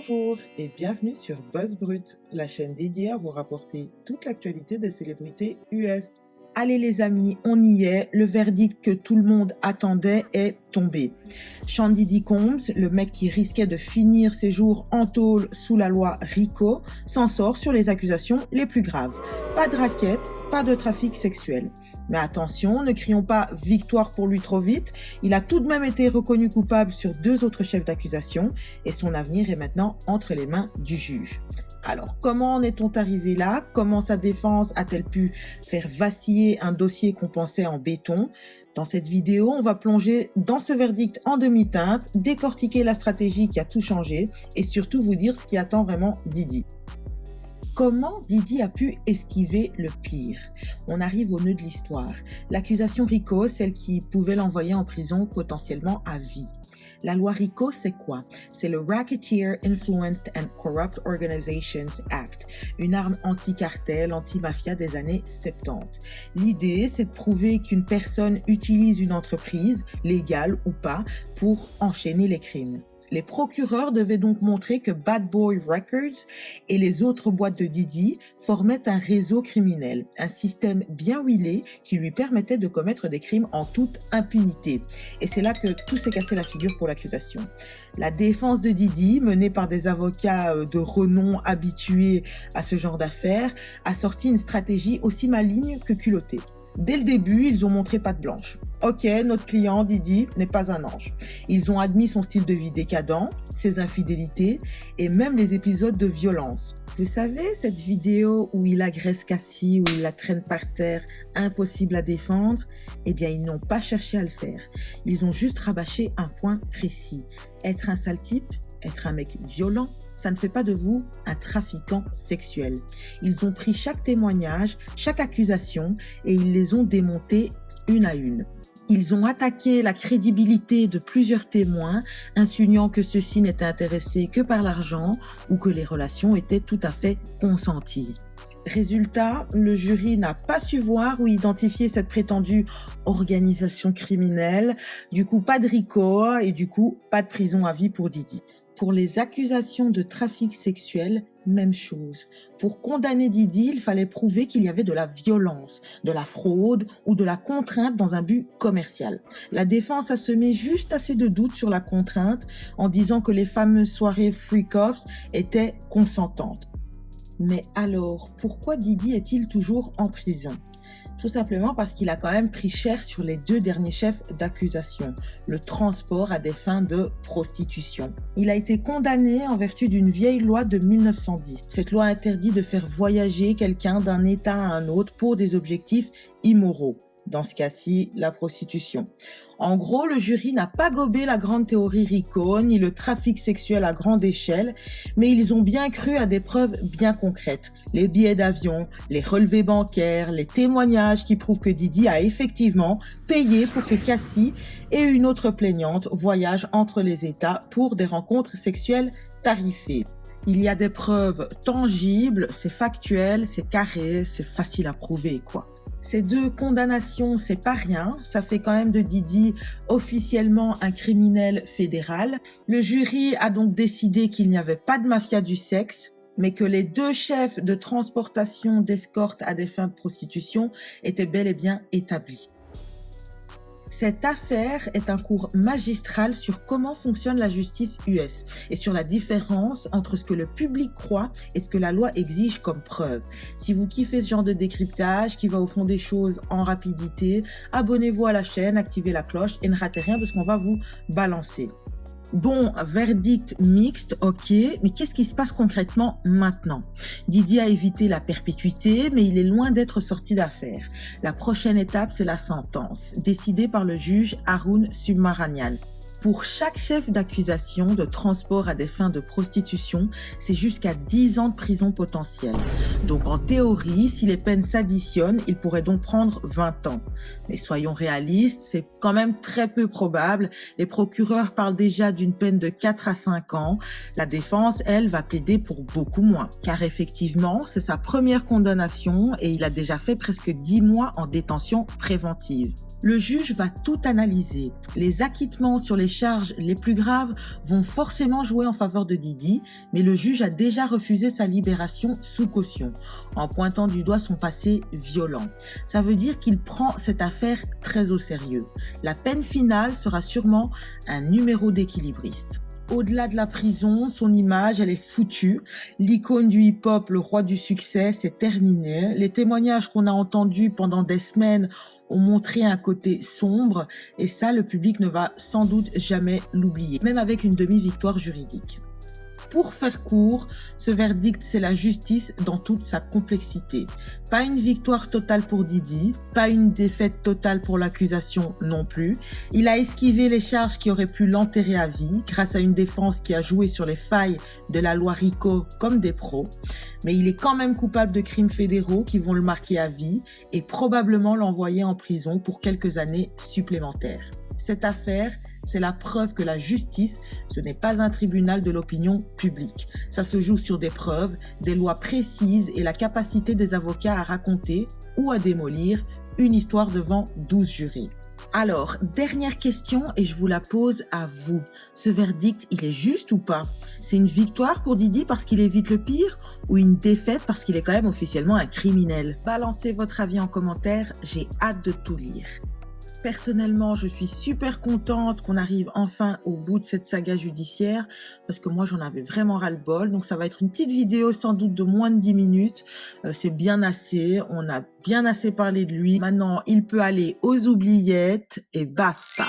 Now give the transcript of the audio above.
Bonjour et bienvenue sur Buzz Brut, la chaîne dédiée à vous rapporter toute l'actualité des célébrités US. Allez les amis, on y est, le verdict que tout le monde attendait est tombé. Sean Diddy Combs, le mec qui risquait de finir ses jours en tôle sous la loi RICO, s'en sort sur les accusations les plus graves. Pas de racket, pas de trafic sexuel. Mais attention, ne crions pas victoire pour lui trop vite, il a tout de même été reconnu coupable sur 2 autres chefs d'accusation et son avenir est maintenant entre les mains du juge. Alors, comment en est-on arrivé là? Comment sa défense a-t-elle pu faire vaciller un dossier qu'on pensait en béton? Dans cette vidéo, on va plonger dans ce verdict en demi-teinte, décortiquer la stratégie qui a tout changé et surtout vous dire ce qui attend vraiment Diddy. Comment Diddy a pu esquiver le pire? On arrive au nœud de l'histoire. L'accusation RICO, celle qui pouvait l'envoyer en prison potentiellement à vie. La loi RICO, c'est quoi? C'est le Racketeer Influenced and Corrupt Organizations Act, une arme anti-cartel, anti-mafia des années 70. L'idée, c'est de prouver qu'une personne utilise une entreprise, légale ou pas, pour enchaîner les crimes. Les procureurs devaient donc montrer que Bad Boy Records et les autres boîtes de Diddy formaient un réseau criminel, un système bien huilé qui lui permettait de commettre des crimes en toute impunité. Et c'est là que tout s'est cassé la figure pour l'accusation. La défense de Diddy, menée par des avocats de renom habitués à ce genre d'affaires, a sorti une stratégie aussi maligne que culottée. Dès le début, ils ont montré patte blanche. Ok, notre client Diddy n'est pas un ange. Ils ont admis son style de vie décadent, ses infidélités et même les épisodes de violence. Vous savez, cette vidéo où il agresse Cassie, où il la traîne par terre, impossible à défendre? Eh bien, ils n'ont pas cherché à le faire. Ils ont juste rabâché un point précis. Être un sale type, être un mec violent, ça ne fait pas de vous un trafiquant sexuel. Ils ont pris chaque témoignage, chaque accusation et ils les ont démontés une à une. Ils ont attaqué la crédibilité de plusieurs témoins, insinuant que ceux-ci n'étaient intéressés que par l'argent ou que les relations étaient tout à fait consenties. Résultat, le jury n'a pas su voir ou identifier cette prétendue organisation criminelle. Du coup, pas de RICO et du coup, pas de prison à vie pour Diddy. Pour les accusations de trafic sexuel, même chose. Pour condamner Diddy, il fallait prouver qu'il y avait de la violence, de la fraude ou de la contrainte dans un but commercial. La défense a semé juste assez de doutes sur la contrainte en disant que les fameuses soirées freak-offs étaient consentantes. Mais alors, pourquoi Diddy est-il toujours en prison? Tout simplement parce qu'il a quand même pris cher sur les 2 derniers chefs d'accusation, le transport à des fins de prostitution. Il a été condamné en vertu d'une vieille loi de 1910. Cette loi interdit de faire voyager quelqu'un d'un état à un autre pour des objectifs immoraux. Dans ce cas-ci, la prostitution. En gros, le jury n'a pas gobé la grande théorie RICO ni le trafic sexuel à grande échelle, mais ils ont bien cru à des preuves bien concrètes. Les billets d'avion, les relevés bancaires, les témoignages qui prouvent que Diddy a effectivement payé pour que Cassie et une autre plaignante voyagent entre les États pour des rencontres sexuelles tarifées. Il y a des preuves tangibles, c'est factuel, c'est carré, c'est facile à prouver, quoi. Ces 2 condamnations, c'est pas rien. Ça fait quand même de Diddy officiellement un criminel fédéral. Le jury a donc décidé qu'il n'y avait pas de mafia du sexe, mais que les 2 chefs de transportation d'escorte à des fins de prostitution étaient bel et bien établis. Cette affaire est un cours magistral sur comment fonctionne la justice US et sur la différence entre ce que le public croit et ce que la loi exige comme preuve. Si vous kiffez ce genre de décryptage qui va au fond des choses en rapidité, abonnez-vous à la chaîne, activez la cloche et ne ratez rien de ce qu'on va vous balancer. Bon, verdict mixte, ok, mais qu'est-ce qui se passe concrètement maintenant? Diddy a évité la perpétuité, mais il est loin d'être sorti d'affaire. La prochaine étape, c'est la sentence, décidée par le juge Arun Subramanian. Pour chaque chef d'accusation de transport à des fins de prostitution, c'est jusqu'à 10 ans de prison potentielle. Donc en théorie, si les peines s'additionnent, il pourrait donc prendre 20 ans. Mais soyons réalistes, c'est quand même très peu probable. Les procureurs parlent déjà d'une peine de 4 à 5 ans. La défense, elle, va plaider pour beaucoup moins. Car effectivement, c'est sa première condamnation et il a déjà fait presque 10 mois en détention préventive. Le juge va tout analyser. Les acquittements sur les charges les plus graves vont forcément jouer en faveur de Didi, mais le juge a déjà refusé sa libération sous caution, en pointant du doigt son passé violent. Ça veut dire qu'il prend cette affaire très au sérieux. La peine finale sera sûrement un numéro d'équilibriste. Au-delà de la prison, son image, elle est foutue. L'icône du hip-hop, le roi du succès, c'est terminé. Les témoignages qu'on a entendus pendant des semaines ont montré un côté sombre et ça, le public ne va sans doute jamais l'oublier, même avec une demi-victoire juridique. Pour faire court, ce verdict, c'est la justice dans toute sa complexité. Pas une victoire totale pour Didi, pas une défaite totale pour l'accusation non plus. Il a esquivé les charges qui auraient pu l'enterrer à vie grâce à une défense qui a joué sur les failles de la loi RICO comme des pros. Mais il est quand même coupable de crimes fédéraux qui vont le marquer à vie et probablement l'envoyer en prison pour quelques années supplémentaires. Cette affaire, c'est la preuve que la justice, ce n'est pas un tribunal de l'opinion publique. Ça se joue sur des preuves, des lois précises et la capacité des avocats à raconter ou à démolir une histoire devant 12 jurés. Alors, dernière question et je vous la pose à vous. Ce verdict, il est juste ou pas? C'est une victoire pour Didi parce qu'il évite le pire ou une défaite parce qu'il est quand même officiellement un criminel? Balancez votre avis en commentaire, j'ai hâte de tout lire. Personnellement, je suis super contente qu'on arrive enfin au bout de cette saga judiciaire parce que moi, j'en avais vraiment ras-le-bol. Donc, ça va être une petite vidéo sans doute de moins de 10 minutes. C'est bien assez. On a bien assez parlé de lui. Maintenant, il peut aller aux oubliettes et basta.